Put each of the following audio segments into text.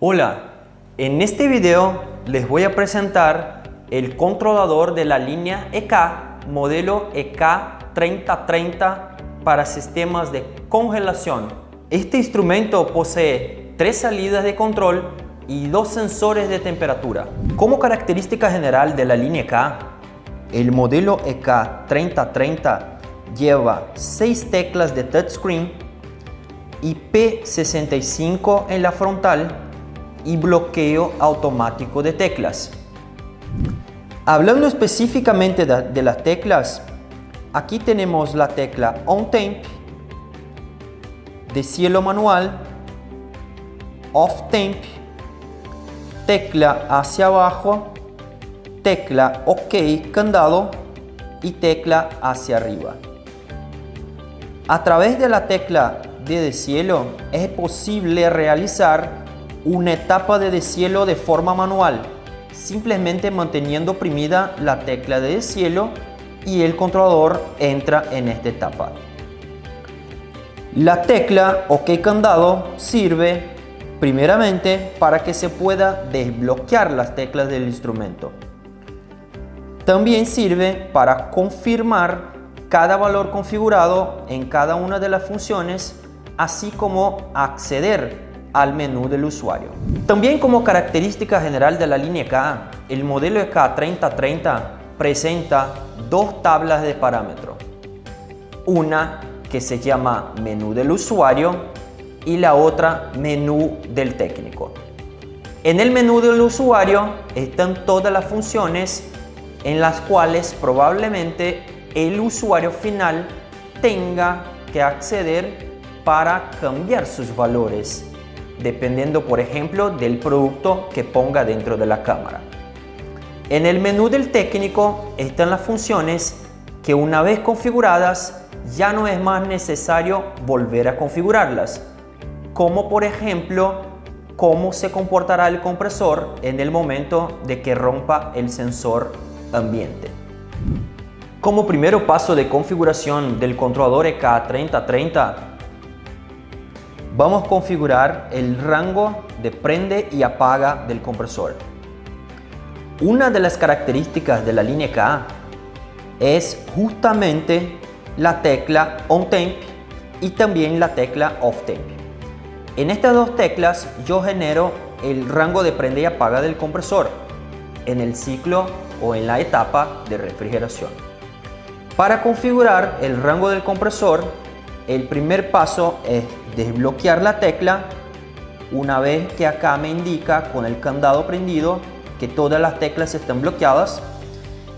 Hola, en este video les voy a presentar el controlador de la línea EK modelo EK3030 para sistemas de congelación. Este instrumento posee 3 salidas de control y 2 sensores de temperatura. Como característica general de la línea EK, el modelo EK3030 lleva 6 teclas de touchscreen, IP65 en la frontal y bloqueo automático de teclas. Hablando específicamente de las teclas, aquí tenemos la tecla On Temp, de cielo manual, Off Temp, tecla hacia abajo, tecla OK candado y tecla hacia arriba. A través de la tecla de deshielo es posible realizar una etapa de deshielo de forma manual, simplemente manteniendo oprimida la tecla de deshielo y el controlador entra en esta etapa. La tecla OK candado sirve primeramente para que se pueda desbloquear las teclas del instrumento. También sirve para confirmar cada valor configurado en cada una de las funciones, así como acceder al menú del usuario. También como característica general de la línea EK, el modelo EK3030 presenta 2 tablas de parámetros. Una que se llama menú del usuario y la otra menú del técnico. En el menú del usuario están todas las funciones en las cuales probablemente el usuario final tenga que acceder para cambiar sus valores, dependiendo, por ejemplo, del producto que ponga dentro de la cámara. En el menú del técnico están las funciones que, una vez configuradas, ya no es más necesario volver a configurarlas, como por ejemplo cómo se comportará el compresor en el momento de que rompa el sensor ambiente. Como primer paso de configuración del controlador EK3030, vamos a configurar el rango de prende y apaga del compresor. Una de las características de la línea EK es justamente la tecla On Temp y también la tecla Off Temp. En estas 2 teclas yo genero el rango de prende y apaga del compresor en el ciclo o en la etapa de refrigeración. Para configurar el rango del compresor, el primer paso es desbloquear la tecla. Una vez que acá me indica con el candado prendido que todas las teclas están bloqueadas,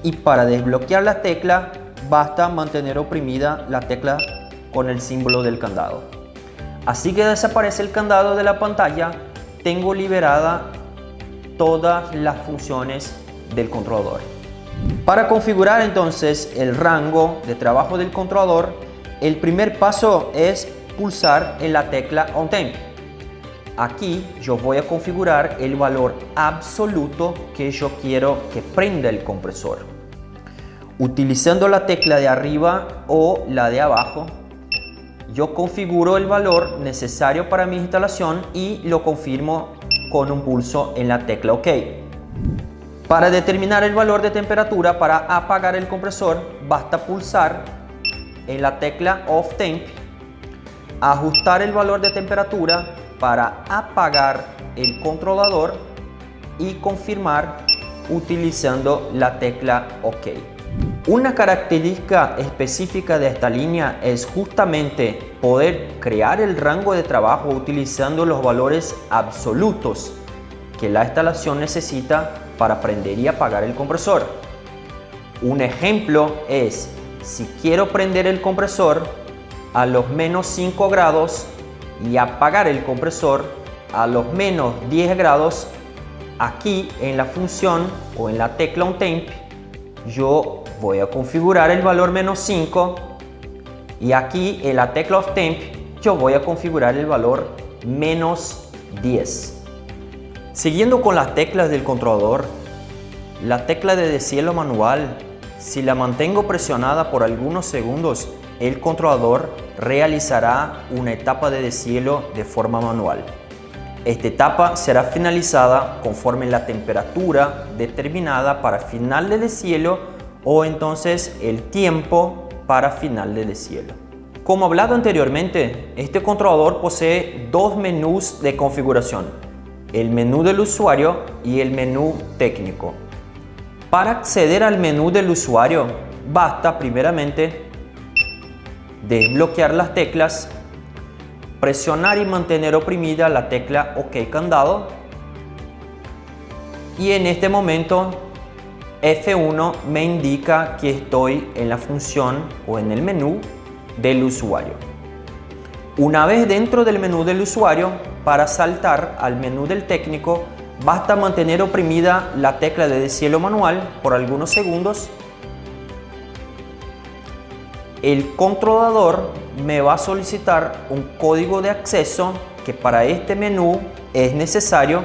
y para desbloquear la tecla basta mantener oprimida la tecla con el símbolo del candado. Así que desaparece el candado de la pantalla, tengo liberada todas las funciones del controlador. Para configurar entonces el rango de trabajo del controlador, el primer paso es pulsar en la tecla On Temp. Aquí yo voy a configurar el valor absoluto que yo quiero que prenda el compresor. Utilizando la tecla de arriba o la de abajo, yo configuro el valor necesario para mi instalación y lo confirmo con un pulso en la tecla OK. Para determinar el valor de temperatura para apagar el compresor, basta pulsar en la tecla Off Temp, ajustar el valor de temperatura para apagar el controlador y confirmar utilizando la tecla OK. Una característica específica de esta línea es justamente poder crear el rango de trabajo utilizando los valores absolutos que la instalación necesita para prender y apagar el compresor. Un ejemplo es, si quiero prender el compresor a los menos 5 grados y apagar el compresor a los menos 10 grados, aquí en la función o en la tecla On Temp, yo voy a configurar el valor menos 5 y aquí en la tecla Off Temp yo voy a configurar el valor menos 10. Siguiendo con las teclas del controlador, la tecla de deshielo manual, si la mantengo presionada por algunos segundos, el controlador realizará una etapa de deshielo de forma manual. Esta etapa será finalizada conforme la temperatura determinada para final de deshielo o entonces el tiempo para final de deshielo. Como hablado anteriormente, este controlador posee dos menús de configuración, el menú del usuario y el menú técnico. Para acceder al menú del usuario, basta primeramente desbloquear las teclas, presionar y mantener oprimida la tecla OK candado y en este momento F1 me indica que estoy en la función o en el menú del usuario. Una vez dentro del menú del usuario, para saltar al menú del técnico, basta mantener oprimida la tecla de deshielo manual por algunos segundos. El controlador me va a solicitar un código de acceso que para este menú es necesario.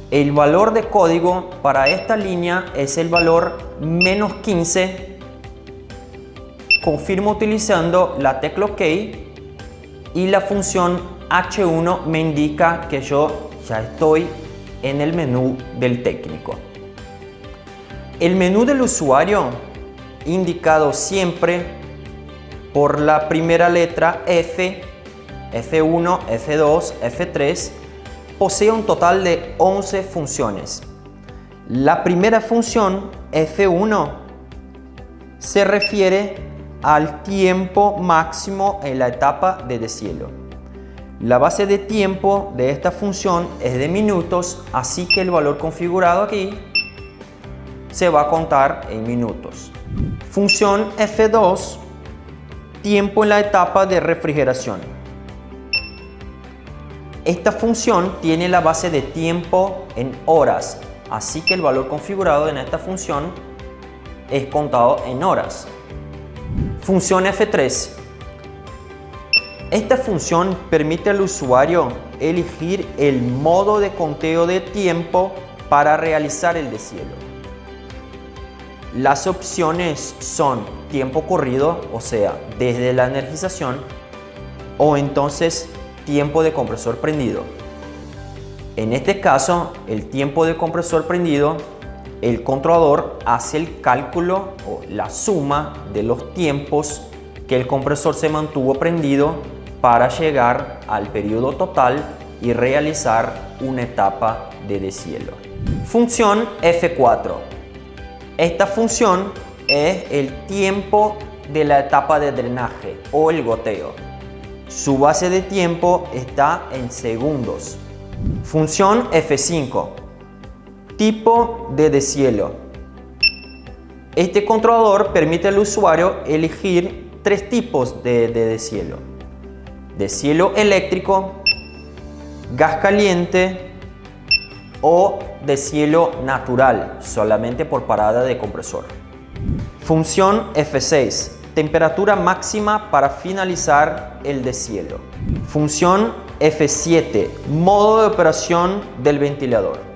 El valor de código para esta línea es el valor -15. Confirmo utilizando la tecla OK y la función H1 me indica que yo ya estoy en el menú del técnico. El menú del usuario, indicado siempre por la primera letra F, F1, F2, F3, posee un total de 11 funciones. La primera función, F1, se refiere al tiempo máximo en la etapa de deshielo. La base de tiempo de esta función es de minutos, así que el valor configurado aquí se va a contar en minutos. Función F2, tiempo en la etapa de refrigeración. Esta función tiene la base de tiempo en horas, así que el valor configurado en esta función es contado en horas. Función F3. Esta función permite al usuario elegir el modo de conteo de tiempo para realizar el deshielo. Las opciones son tiempo corrido, o sea, desde la energización, o entonces tiempo de compresor prendido. En este caso, el tiempo de compresor prendido, el controlador hace el cálculo o la suma de los tiempos que el compresor se mantuvo prendido para llegar al periodo total y realizar una etapa de deshielo. Función F4. Esta función es el tiempo de la etapa de drenaje o el goteo. Su base de tiempo está en segundos. Función F5. Tipo de deshielo. Este controlador permite al usuario elegir tres tipos de deshielo: deshielo eléctrico, gas caliente o deshielo natural, solamente por parada de compresor. Función F6. Temperatura máxima para finalizar el deshielo. Función F7. Modo de operación del ventilador.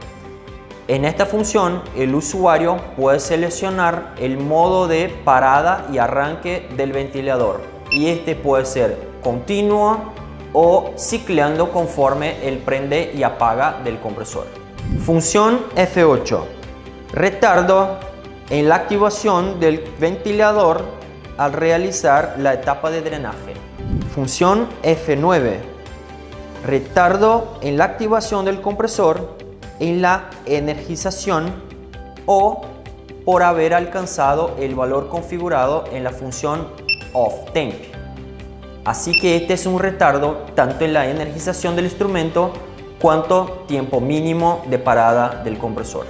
En esta función, el usuario puede seleccionar el modo de parada y arranque del ventilador, y este puede ser continuo o ciclando conforme el prende y apaga del compresor. Función F8. Retardo en la activación del ventilador al realizar la etapa de drenaje. Función F9. Retardo en la activación del compresor en la energización o por haber alcanzado el valor configurado en la función Off Temp. Así que este es un retardo tanto en la energización del instrumento cuanto tiempo mínimo de parada del compresor.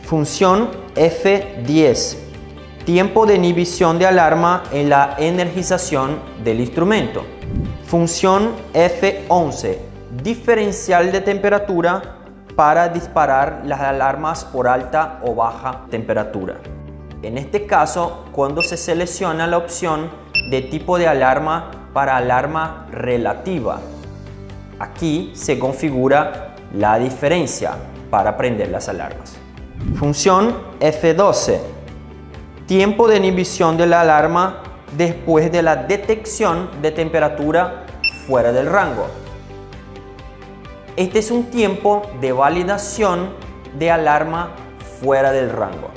Función F10. Tiempo de inhibición de alarma en la energización del instrumento. Función F11. Diferencial de temperatura para disparar las alarmas por alta o baja temperatura. En este caso, cuando se selecciona la opción de tipo de alarma para alarma relativa, aquí se configura la diferencia para prender las alarmas. Función F12. Tiempo de inhibición de la alarma después de la detección de temperatura fuera del rango. Este es un tiempo de validación de alarma fuera del rango.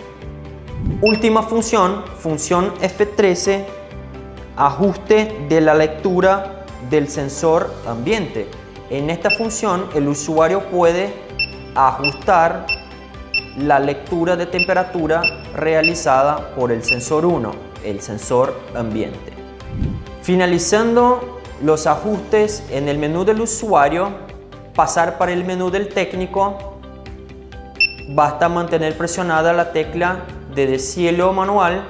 Última función, función F13, ajuste de la lectura del sensor ambiente. En esta función el usuario puede ajustar la lectura de temperatura realizada por el sensor 1, el sensor ambiente. Finalizando los ajustes en el menú del usuario, pasar para el menú del técnico, basta mantener presionada la tecla de deshielo manual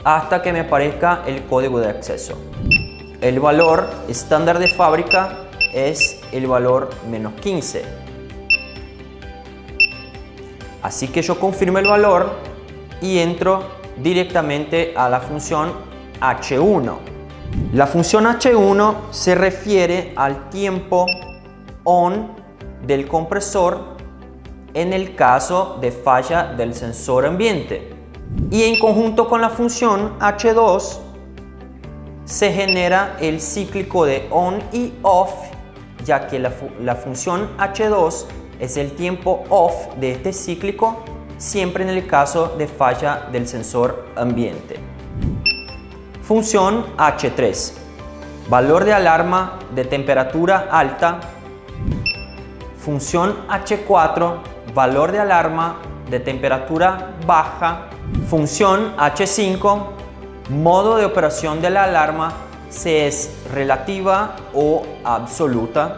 hasta que me aparezca el código de acceso. El valor estándar de fábrica es el valor -15. Así que yo confirmo el valor y entro directamente a la función H1. La función H1 se refiere al tiempo on del compresor en el caso de falla del sensor ambiente. Y en conjunto con la función H2 se genera el cíclico de on y off, ya que la función H2 es el tiempo off de este cíclico, siempre en el caso de falla del sensor ambiente. Función H3, valor de alarma de temperatura alta. Función H4, valor de alarma de temperatura baja. Función H5, modo de operación de la alarma, si es relativa o absoluta.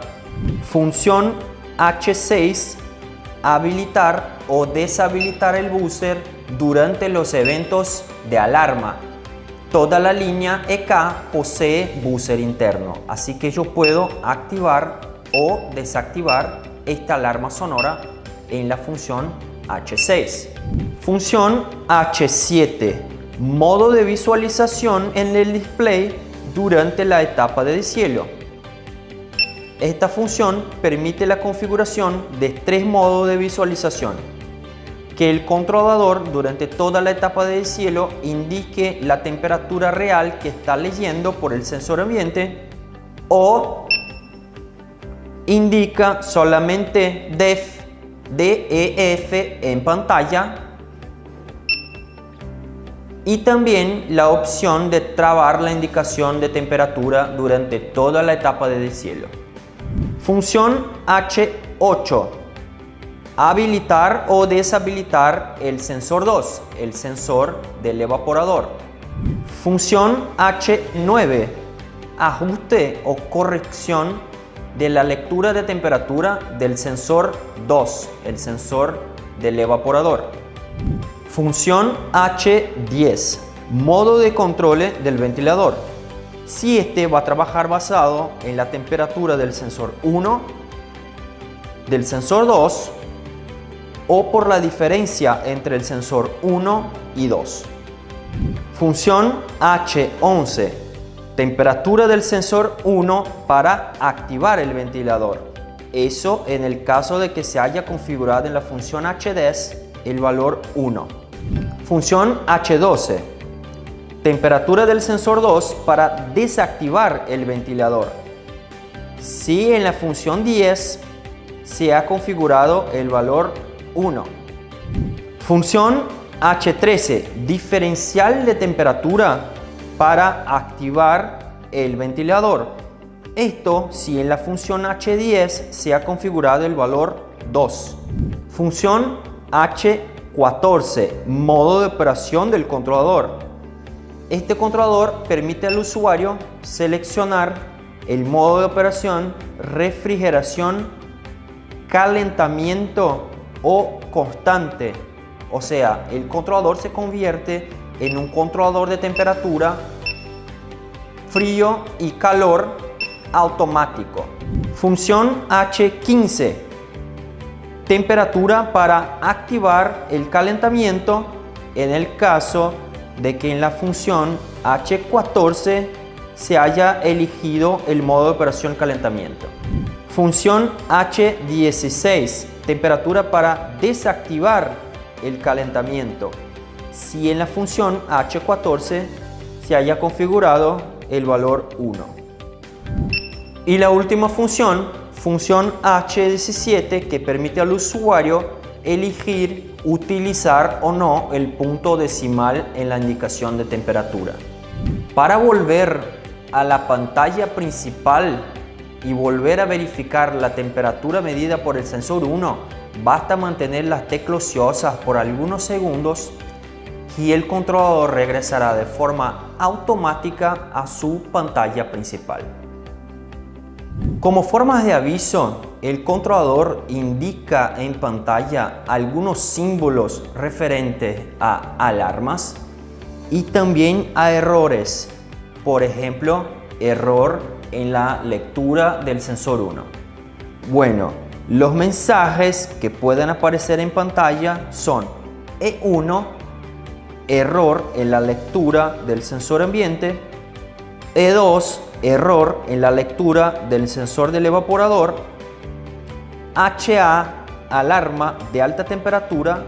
Función H6, habilitar o deshabilitar el buzzer durante los eventos de alarma. Toda la línea EK posee buzzer interno, así que yo puedo activar o desactivar esta alarma sonora en la función H6. Función H7, modo de visualización en el display durante la etapa de deshielo. Esta función permite la configuración de 3 modos de visualización. Que el controlador durante toda la etapa de deshielo indique la temperatura real que está leyendo por el sensor ambiente, o indica solamente DEF en pantalla, y también la opción de trabar la indicación de temperatura durante toda la etapa de deshielo. Función H8, habilitar o deshabilitar el sensor 2, el sensor del evaporador. Función H9, ajuste o corrección de la lectura de temperatura del sensor 2, el sensor del evaporador. Función H10, modo de control del ventilador. Si este va a trabajar basado en la temperatura del sensor 1, del sensor 2 o por la diferencia entre el sensor 1 y 2. Función H11, temperatura del sensor 1 para activar el ventilador. Eso en el caso de que se haya configurado en la función H10 el valor 1. Función H12, temperatura del sensor 2 para desactivar el ventilador. Si en la función 10 se ha configurado el valor 1. Función H13, diferencial de temperatura para activar el ventilador. Esto si en la función H10 se ha configurado el valor 2. Función H14, modo de operación del controlador. Este controlador permite al usuario seleccionar el modo de operación, refrigeración, calentamiento o constante. O sea, el controlador se convierte en un controlador de temperatura, frío y calor automático. Función H15, temperatura para activar el calentamiento en el caso de que en la función H14 se haya elegido el modo de operación calentamiento. Función H16, temperatura para desactivar el calentamiento, si en la función H14 se haya configurado el valor 1. Y la última función, función H17 que permite al usuario elegir utilizar o no el punto decimal en la indicación de temperatura. Para volver a la pantalla principal y volver a verificar la temperatura medida por el sensor 1, basta mantener las teclas ociosas por algunos segundos y el controlador regresará de forma automática a su pantalla principal. Como formas de aviso, el controlador indica en pantalla algunos símbolos referentes a alarmas y también a errores. Por ejemplo, error en la lectura del sensor 1. Bueno, los mensajes que pueden aparecer en pantalla son E1, error en la lectura del sensor ambiente, E2, error en la lectura del sensor del evaporador, HA, alarma de alta temperatura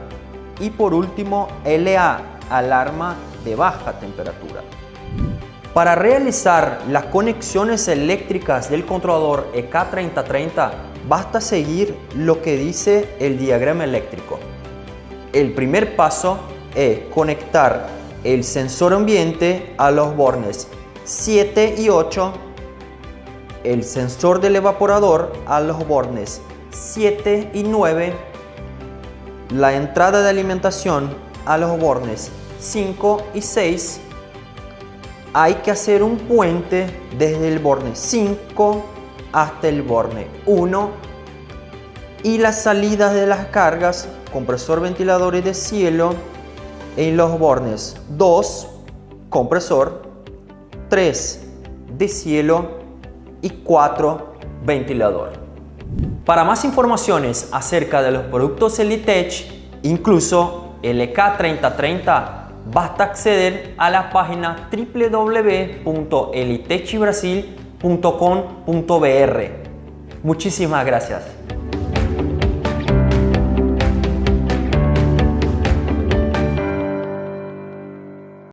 y por último LA, alarma de baja temperatura. Para realizar las conexiones eléctricas del controlador EK3030 basta seguir lo que dice el diagrama eléctrico. El primer paso es conectar el sensor ambiente a los bornes 7 y 8, el sensor del evaporador a los bornes 7 y 9, la entrada de alimentación a los bornes 5 y 6. Hay que hacer un puente desde el borne 5 hasta el borne 1 y las salidas de las cargas, compresor, ventiladores de cielo en los bornes 2, compresor, 3 de cielo y 4 ventilador. Para más informaciones acerca de los productos Elitech, incluso el EK3030, basta acceder a la página www.elitechibrasil.com.br. Muchísimas gracias.